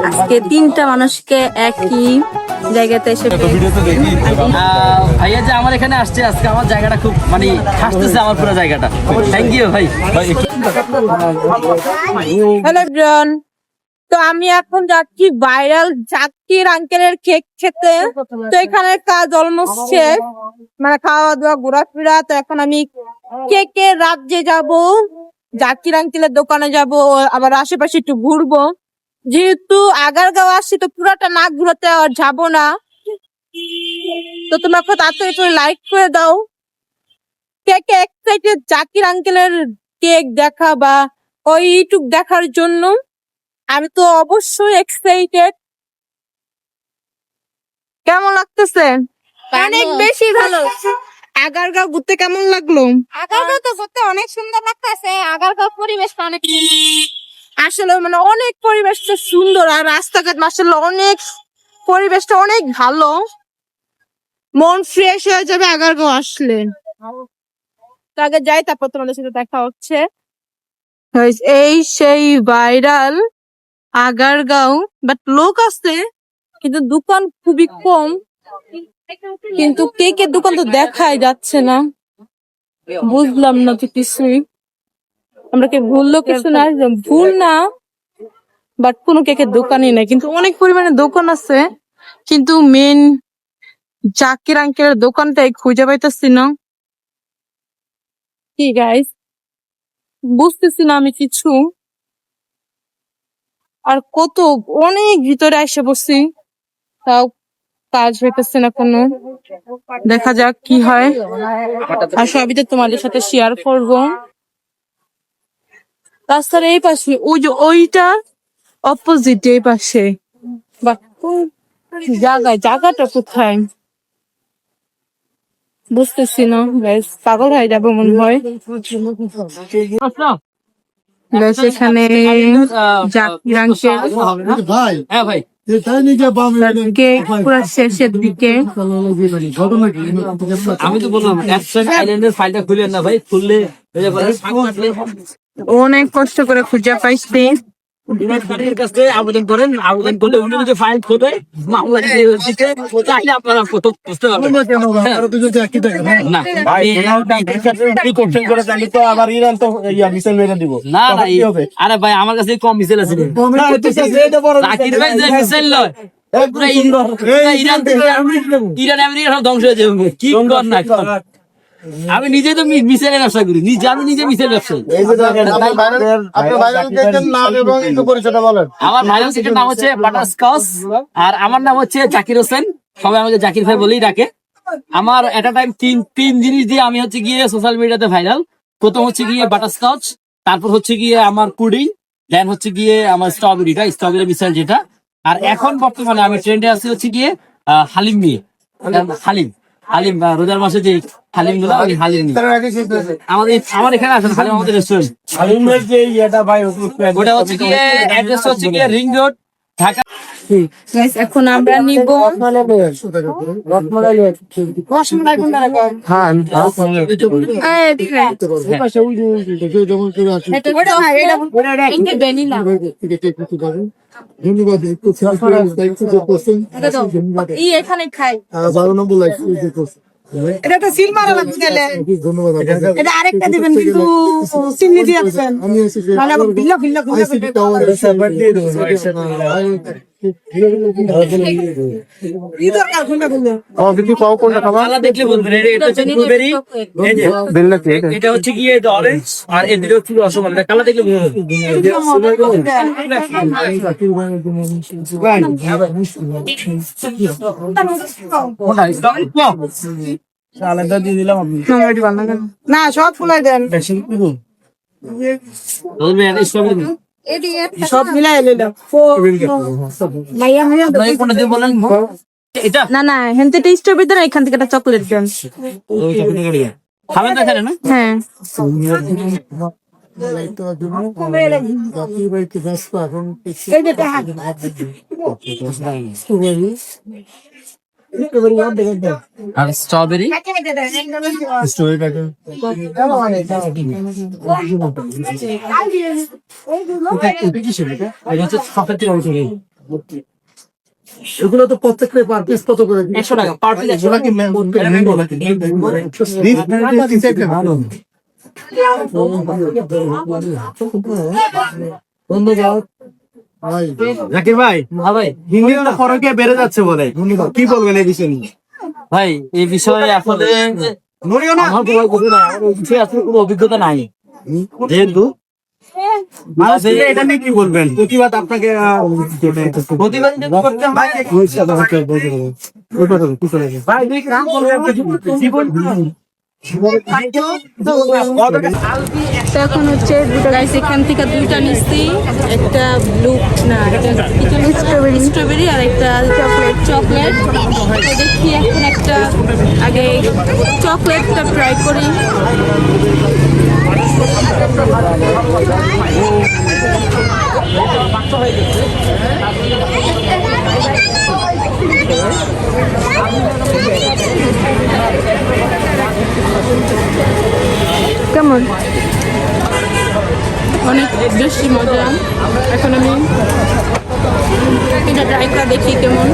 আজকে তিনটা মানুষকে একই জায়গাতে এসে ভাইয়া যে আমার এখানে আসছে আজকে আমার জায়গাটা খুব মানে খাসতেছে আমার পুরো জায়গাটা। থ্যাংক ইউ ভাই। হ্যালো এভরিওয়ান, তো আমি এখন যাচ্ছি ভাইরাল জাকির আঙ্কেলের কেক খেতে। তো এখানে কাজ অলমোস্ট শেষ, মানে খাওয়া দাওয়া ঘোরাফেরা। তো এখন আমি কেকের রাজ্যে যাব, জাকির আঙ্কেলের দোকানে যাব, আবার আশেপাশে একটু ঘুরবো। যেহেতু আগারগাঁও আসছি তো পুরাটা না ঘুরাতে আর যাবো না। তো তোমরা খুব তাড়াতাড়ি করে লাইক করে দাও। কে কে এক্সাইটেড জাকির আঙ্কেলের কেক দেখা বা ওই ইউটিউব দেখার জন্য? আমি তো অবশ্যই এক্সাইটেড। কেমন লাগতেছে? অনেক বেশি ভালো। আগারগাঁও ঘুরতে কেমন লাগলো? আগারগাঁও তো ঘুরতে অনেক সুন্দর লাগতেছে। আগারগাঁও পরিবেশটা অনেক আসলে মানে অনেক পরিবেশটা সুন্দর, আর রাস্তাঘাট মাশাআল্লাহ অনেক, পরিবেশটা অনেক ভালো। মন ফ্রেশ হয়ে যাবে আগারগাঁও আসলে। তো আগে যাই, তারপর তোমাদের সাথে দেখা হচ্ছে। এই সেই ভাইরাল আগারগাঁও, বাট লোক আছে কিন্তু দোকান খুবই কম। কিন্তু কেকের দোকান তো দেখাই যাচ্ছে না, বুঝলাম না তো কিছুই। আমরা কি ভুললো কিছু না? ভুল না, বাট কোনো কেকের দোকানই নাই। কিন্তু অনেক পরিমাণে দোকান আছে, কিন্তু মেন জাকির আঙ্কেলের দোকানটাই খুঁজে পাইতেছি না। কি গাইস, বুঝতেছি না আমি কিছু। আর কত অনেক ভিতরে এসে বসছি, তাও কাজ হইতেছে না কোনো। দেখা যাক কি হয়, আর সবই তো তোমাদের সাথে শেয়ার করবো। রাস্তার এই পাশে ওই যে ওইটা অপোজিট, এই পাশে। বাট জায়গাটা কোথায় বুঝতেছি না গাইস, পাগল হয়ে যাবো মনে হয়। গাইস এখানে জাকির আঙ্কেল হ্যাঁ ভাই, কেক পুরো শেষের দিকে। আমি তো বললাম অ্যাবসেন্ট আইল্যান্ডের ফাইলটা খুলেন না ভাই, খুললে অনেক কষ্ট করে খুঁজে পাইছি। কাছে আবেদন করেন, আবেদন করলে উনি যদি ফাইল খোলে মামলা দিতে তাহলে আপনারা কত বুঝতে পারবেন না। না না, আরে ভাই আমার কাছে কম মিছিল আছে। জাকির ভাই যে মিছিল লয় ইরান আমেরিকা সব ধ্বংস হয়ে যাবে। কি কর না কর, আমি নিজে তো মিসাইলের ব্যবসা করি, আমি নিজে মিসাইল ব্যবসা। আমার ভাইরাল কেকের নাম হচ্ছে বাটারস্কচ, আর আমার নাম হচ্ছে জাকির হোসেন। সবাই আমাকে জাকির ভাই বলেই ডাকে। আমার এট আ টাইম তিন জিনিস দিয়ে আমি হচ্ছে গিয়ে সোশ্যাল মিডিয়াতে ভাইরাল। প্রথম হচ্ছে গিয়ে বাটারস্কচ, তারপর হচ্ছে গিয়ে আমার পুডিং, দেন হচ্ছে গিয়ে আমার স্ট্রবেরি মিসাইল যেটা। আর এখন বর্তমানে আমি ট্রেন্ডে আছি হচ্ছে গিয়ে হালিম নিয়ে। হালিম রোজার মাসে যে হালিম গুলো, হালিম আমার এখানে আছে হালিম, আমাদের রেস্টুরেন্ট। হালিমের যে ইয়েটা ভাই ওটা হচ্ছে গিয়ে অ্যাড্রেস হচ্ছে গিয়ে রিং রোড, ঢাকা। এখন আমরা নিব এখানে খাই। 12 নম্বর লাইফ এটা তো সিল মারা লাগবে গেলে, ধন্যবাদ। এটা আরেকটা দিবেন কিন্তু চিনি দিয়ে দিবেন, আমি এসে নাহলে আবার ভিল্লা ভিল্লা আইসিটি টাওয়ার সার্ভার দিয়ে দেবো। দেখলে বলবেন এটা হচ্ছে ব্লুবেরি, এটা হচ্ছে গিয়ে অরেঞ্জ, আর এদিকে হচ্ছে রসগোল্লা। কালা দেখলে আলাদা দিয়ে দিলাম আপনি না সব ফুলাই দেন, সব মিলাই নিলাম। বলেন এটা না না, হেন থেকে স্ট্রবেরি দেন, এখান থেকে একটা চকলেট দেন। খাবেন না এখানে না? হ্যাঁ আর স্ট্রবেরি এগুলো তো প্রত্যেকটা পার পিস কত করে? 100 টাকা পার পিস। এগুলো কি ম্যাঙ্গো নাকি? ধন্যবাদ। জাকির ভাই, হ্যাঁ ভাই। হিন্দিতে ফরকে বেড়ে যাচ্ছে বলে, কি বলবেন এই বিষয়ে নিয়ে? ভাই এই বিষয়ে আসলে নড়িও না। আমার কোনো কিছু নাই, আমার এই বিষয়ে আসলে কোনো অভিজ্ঞতা নাই। যেহেতু মানুষকে এটা নিয়ে কি বলবেন? প্রতিবাদ আপনাকে প্রতিবাদ যদি করতে হয়, ভাই দুই কাম করবেন, জীবন তো এখন হচ্ছে দুটো গাইস এখান থেকে দুইটা নিচ্ছি, একটা ব্লু না স্ট্রবেরি স্ট্রবেরি আর একটা চকলেট চকলেট। তো দেখি এখন একটা আগে চকলেটটা ট্রাই করি। কেমন? অনেক বেশি মজা। এখন আমি এটা ট্রাই করে দেখি কেমন।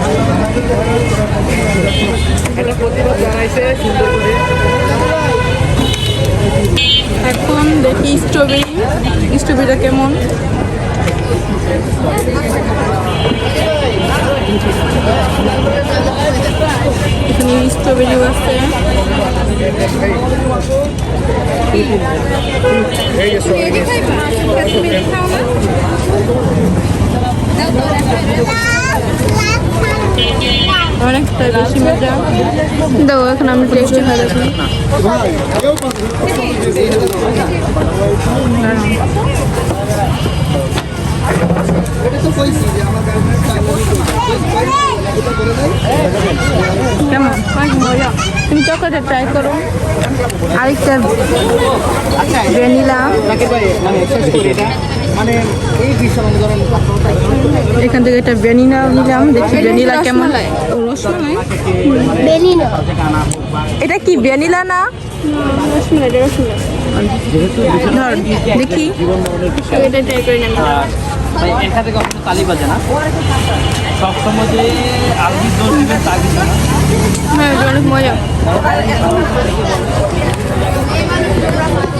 এখন দেখি স্ট্রবেরিটা কেমন। এখানে স্ট্রবেরিও আছে। অনেকটা বেশি মজা। দেখো এখন আমি টেস্ট করে দেখি। কেমন? অনেক মজা। তুমি চকলেটটা ট্রাই করো। আরেকটা ভ্যানিলা। এখান থেকে একটা ভ্যানিলা নিলাম, দেখি ভ্যানিলা কেমন। রসমালাই? এটা কি ভ্যানিলা না? ধর দেখি, এটা ট্রাই করে নিলাম। ভাই এখান থেকে অবশ্য তালি বাজে না, সবসময় যে আলবির দোষ দিবেন তা কিন্তু না। হ্যাঁ, এটা অনেক মজা।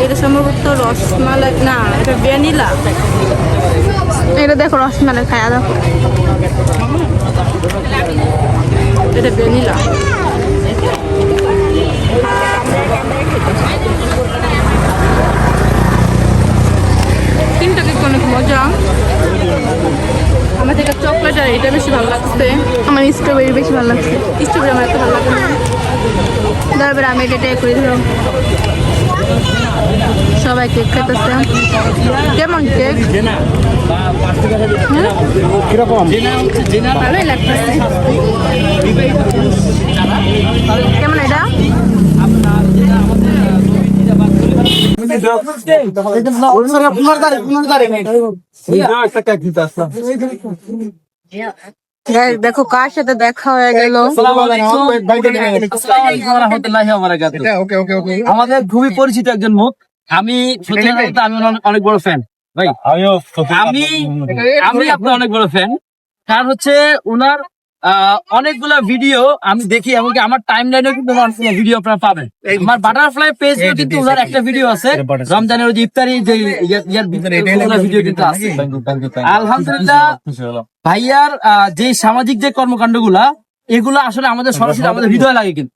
এটা সম্ভবত রসমালাই না, এটা ভ্যানিলা। এটা দেখো রসমালাই খায়া দেখো, এটা ভ্যানিলা। তিনটা কেক অনেক মজা। আমার থেকে চকলেট আর এটা বেশি ভালো লাগছে। আমার স্ট্রবেরি বেশি ভালো লাগছে। স্ট্রবেরি আমার এত ভালো লাগে না। তারপরে আমি এটা ট্রাই করে দিলাম। সবাই কেক খেতেছে। কেমন কেক? কিরকম? ভালোই লাগতেছে। কেমন এটা? দেখো কার সাথে দেখা হয়ে গেল। আমাদের খুবই পরিচিত একজন মুখ। আমি সত্যি কথা বলতে আমি অনেক বড় ফ্যান ভাই। আমি আমি আপনার অনেক বড় ফ্যান। কারণ হচ্ছে ওনার অনেকগুলা ভিডিও আমি দেখি, এমনকি আমার টাইম লাইনেও কিন্তু অনেকগুলো ভিডিও আপনারা পাবেন। আমার বাটারফ্লাই পেজে কিন্তু ওনার একটা ভিডিও আছে, রমজানের ওই যে ইফতারি যে ভিডিও কিন্তু আছে। আলহামদুলিল্লাহ ভাইয়ার যে সামাজিক যে কর্মকাণ্ডগুলা, এগুলা আসলে আমাদের সরাসরি আমাদের হৃদয় লাগে কিন্তু।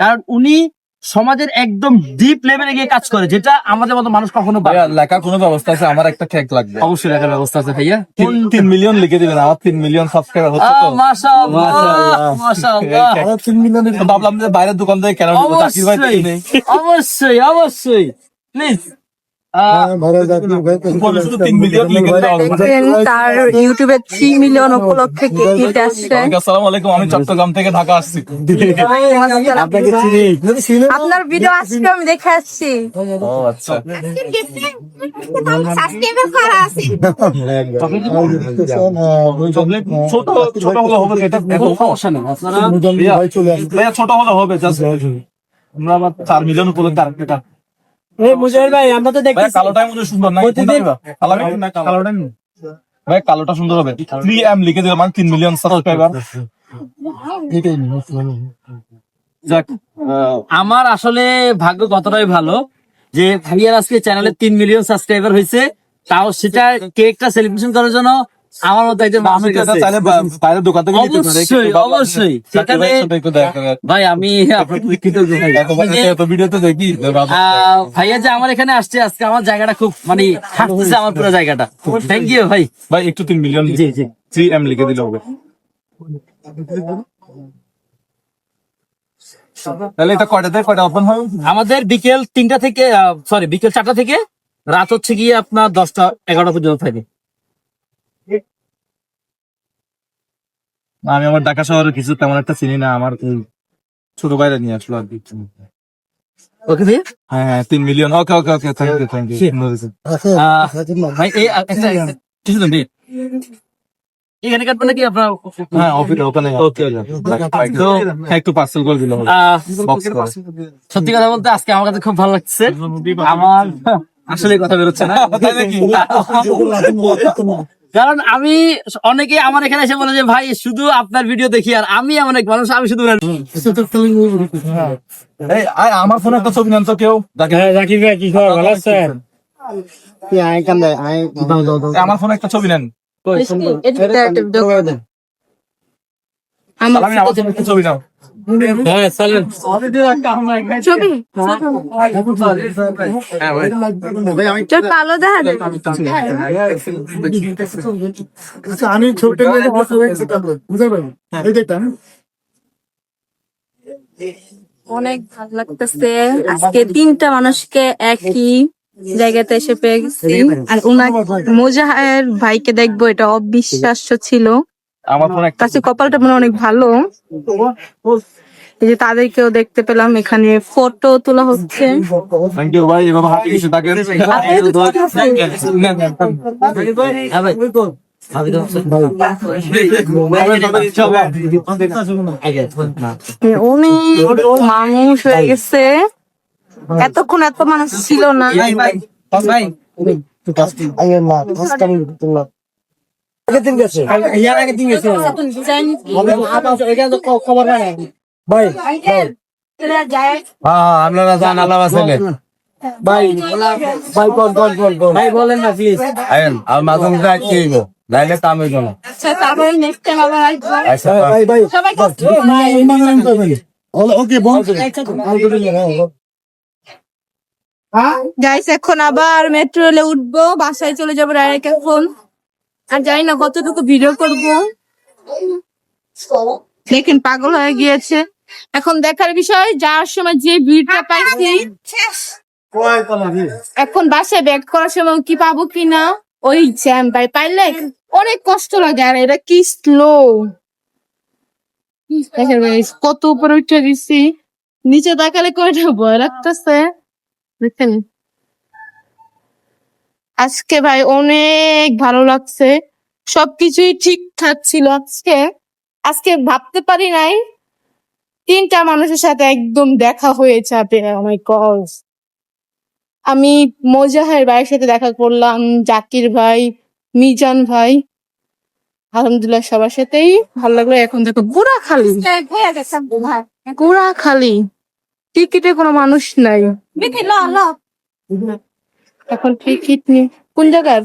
কারণ উনি সমাজের একদম ডিপ লেভেলে গিয়ে কাজ করে, যেটা আমাদের মতো মানুষ কখনো পারে না। লেখার কোনো ব্যবস্থা আছে? আমার একটা কেক লাগবে। অবশ্যই লেখার ব্যবস্থা আছে ভাইয়া। 3 মিলিয়ন লিখে দিবেন, আমার 3 মিলিয়ন সাবস্ক্রাইবার হচ্ছে তো। মাশাআল্লাহ মাশাআল্লাহ। আমার 3 মিলিয়ন ভাবলাম যে বাইরের দোকান থেকে কেন নিব, জাকির ভাই তো নেই। অবশ্যই অবশ্যই প্লিজ। শুধু 3 মিলিয়ন লিখে দিতে হবে। দেখেন তার ইউটিউবে 3 মিলিয়ন উপলক্ষে কেক নিতে আসছে। আসসালামু আলাইকুম, আমি চট্টগ্রাম থেকে ঢাকা আসছি। আপনার ভিডিও আজকে আমি দেখে আসছি। ও আচ্ছা। সাবস্ক্রাইবার করা আছে। চকলেট ছোট ছোট হলে হবে, এটা সমস্যা নেই, আপনারা ভাইয়া ছোট হলে হবে, জাস্ট আমরা আবার 4 মিলিয়ন উপলক্ষে আরেকটা। মুজাহির ভাই, আমরা তো ভাই কালোটাই মনে হয় সুন্দর না? প্রতিদিন- কালোটাই না, কালোটাই ভাই কালোটা সুন্দর হবে 3M লিখে দিলাম মানে 3 মিলিয়ন সাবস্ক্রাইবার যাক আমার আসলে ভাগ্য কতটাই ভালো যে ভাইয়ার আজকে চ্যানেলে 3 মিলিয়ন সাবস্ক্রাইবার হয়েছে, তাও সেটা কেকটা সেলিব্রেশন করার জন্য আমার মতো একজন আমি মানুষের তো এটা কাছে। চাইলে বাইরের দোকান থেকে নিতে পারি অবশ্যই অবশ্যই সেখানে ভাই আমি আপনার প্রতি কৃতজ্ঞ ভাই। এত ভিডিওতে দেখি ভাইয়া যে আমার এখানে আসছে আজকে, আমার জায়গাটা খুব মানে হাঁটতেছে আমার পুরো জায়গাটা। থ্যাংক ইউ ভাই। ভাই একটু 3 মিলিয়ন জি জি 3M লিখে দিলে হবে তাহলে এটা কয়টা ওপেন হবে আমাদের বিকেল 3টা থেকে সরি বিকেল 4টা থেকে রাত হচ্ছে গিয়ে আপনার 10টা 11টা পর্যন্ত থাকে। আমি আমার ঢাকা শহরে কিছু তেমন একটা চিনি না, আমার ছোট ভাইরা নিয়ে আসলো আর কি। ওকে ভাইয়া। হ্যাঁ 3 million okay okay okay thank you ভাই এই কিছু দিন এখানে কাটবেন নাকি আপনার? হ্যাঁ ওখানে ওকে তো একটু পার্সেল করে দিলাম বক্স করে সত্যি কথা বলতে আজকে আমার কাছে খুব ভালো লাগছে। আমার আসলে কথা বেরোচ্ছে না, কারণ আমি অনেকে আমার এখানে এসে বলে যে ভাই শুধু আপনার ভিডিও দেখি, আর আমি এমন এক মানুষ আমি শুধু এই আমার ফোনে একটা ছবি নেন তো কেউ জাকির ভাই কি খবর, ভালো আছেন? আমার ফোনে একটা ছবি নেন আমার আমি আমার ফোনে একটা ছবি নাও হ্যাঁ চলেন। ছবি তোর কালো দেখা যায়। আমি ছোট বুঝতে পারি এই দেখতাম অনেক ভালো লাগতেছে আজকে 3টা মানুষকে একই জায়গাতে এসে পেয়ে গেছি। আর ওনার মোজাহের ভাইকে দেখবো এটা অবিশ্বাস্য ছিল। আমার ফোনে একটা কাছে কপালটা মনে হয় অনেক ভালো, এই যে তাদেরকেও দেখতে পেলাম, এখানে ফটো তোলা হচ্ছে। থ্যাংক ইউ ভাই এভাবে হাতে কিছু থাকে অনেক মানুষ হয়ে গেছে, এতক্ষণ এত মানুষ ছিল না। আপনারা জান আল্লাহ বাঁচাইলে ভাই ভাই ভাই বলেন না প্লিজ আইন আর মাঝে মধ্যে আজকে হইব নাইলে কাম হইব না আচ্ছা, তারপরে নেক্সট টাইম আবার আসবো। আচ্ছা ভাই ভাই সবাইকে ওকে বল গাইস এখন আবার মেট্রো রেলে উঠবো, বাসায় চলে যাবো ডাইরেক্ট এখন। আর জানি না কতটুকু ভিডিও করবো, দেখেন পাগল হয়ে গিয়েছে। এখন দেখার বিষয় যাওয়ার সময় যে ভিড়টা পাইছি, এখন বাসায় ব্যাক করার সময় কি পাবো কিনা ওই জ্যাম ভাই পাইলে অনেক কষ্ট লাগে। আর এটা কি স্লো, দেখেন guys, কত উপরে উঠে দিছি, নিচে তাকালে কয়টা ভয় লাগতেছে দেখেন। আজকে ভাই অনেক ভালো লাগছে, সবকিছুই ঠিকঠাক ছিল আজকে। আজকে ভাবতে পারি নাই 3টা মানুষের সাথে একদম দেখা হয়ে যাবে। Oh my God! আমি মোজাহের ভাইয়ের সাথে দেখা করলাম, জাকির ভাই, মিজান ভাই, আলহামদুলিল্লাহ সবার সাথেই ভালো লাগলো। এখন দেখো গুড়াখালি টিকিটে কোনো মানুষ নাই, এখন টিকিট নেই। কোন জায়গার